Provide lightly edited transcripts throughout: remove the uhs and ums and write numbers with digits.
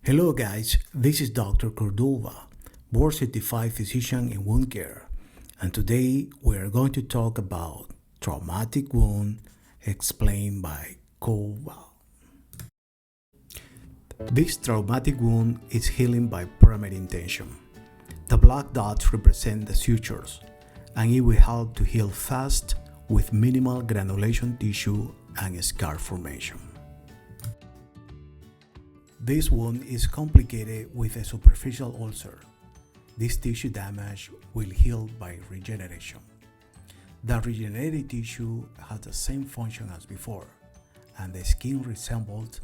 Hello guys, this is Dr. Cordova, board certified physician in wound care, and today we are going to talk about traumatic wound explained by COVA. This traumatic wound is healing by primary intention. The black dots represent the sutures, and it will help to heal fast with minimal granulation tissue and scar formation. This wound is complicated with a superficial ulcer. This tissue damage will heal by regeneration. The regenerated tissue has the same function as before, and the skin resembles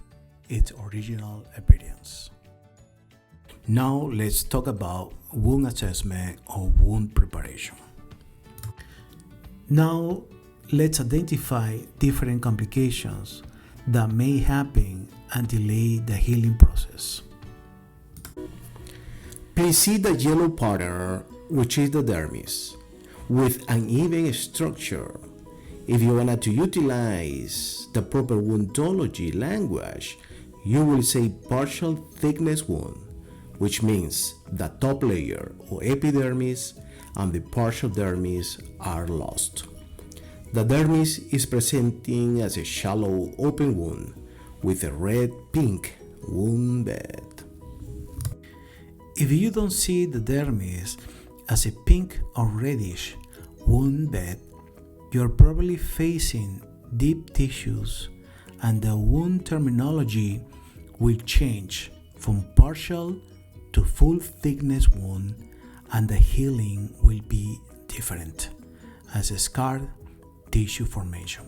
its original appearance. Now let's talk about wound assessment or wound preparation. Now let's identify different complications that may happen and delay the healing process. Please see the yellow pattern, which is the dermis, with uneven structure. If you want to utilize the proper woundology language, you will say partial thickness wound, which means the top layer or epidermis and the partial dermis are lost. The dermis is presenting as a shallow open wound with a red-pink wound bed. If you don't see the dermis as a pink or reddish wound bed, you're probably facing deep tissues, and the wound terminology will change from partial to full thickness wound, and the healing will be different as a scar tissue formation.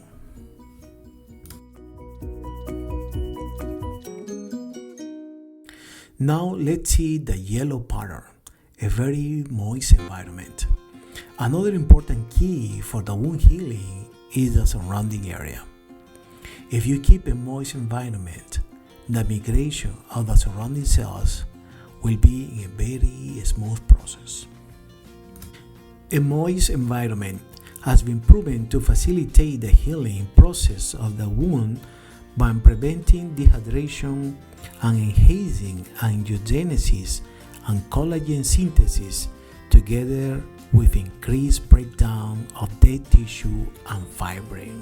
Now let's see the yellow pattern, a very moist environment. Another important key for the wound healing is the surrounding area. If you keep a moist environment, the migration of the surrounding cells will be in a very smooth process. A moist environment has been proven to facilitate the healing process of the wound by preventing dehydration and enhancing angiogenesis and collagen synthesis, together with increased breakdown of dead tissue and fibrin.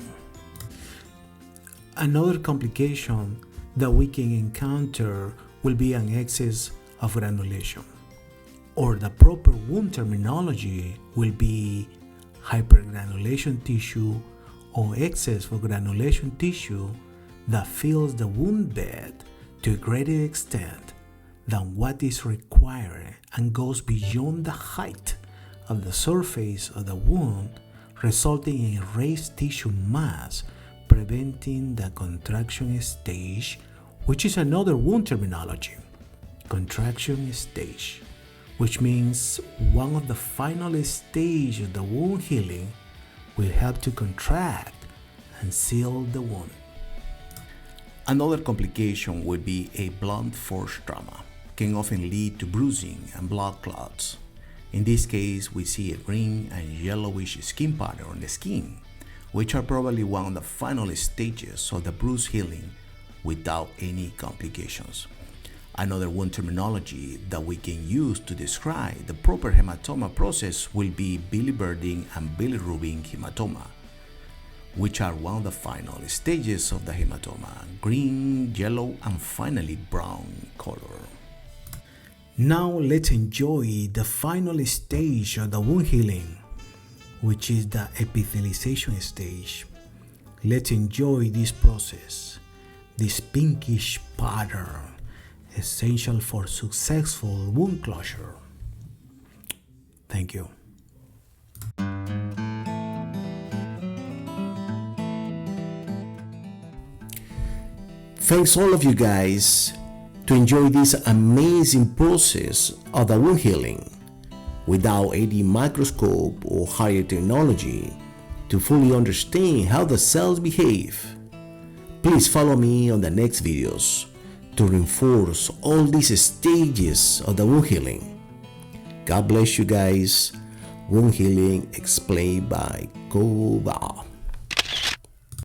Another complication that we can encounter will be an excess of granulation, or the proper wound terminology will be hypergranulation tissue or excess of granulation tissue that fills the wound bed to a greater extent than what is required and goes beyond the height of the surface of the wound, resulting in raised tissue mass, preventing the contraction stage, which is another wound terminology. Contraction stage, which means one of the final stages of the wound healing will help to contract and seal the wound. Another complication would be a blunt force trauma, can often lead to bruising and blood clots. In this case, we see a green and yellowish skin pattern on the skin, which are probably one of the final stages of the bruise healing without any complications. Another wound terminology that we can use to describe the proper hematoma process will be bilibirding and bilirubin hematoma, which are one of the final stages of the hematoma: green, yellow, and finally brown color. Now let's enjoy the final stage of the wound healing, which is the epithelialization stage. Let's enjoy this process, this pinkish pattern, essential for successful wound closure. Thank you. Thanks all of you guys to enjoy this amazing process of the wound healing without any microscope or higher technology to fully understand how the cells behave. Please follow me on the next videos to reinforce all these stages of the wound healing. God bless you guys. Wound healing explained by COVA.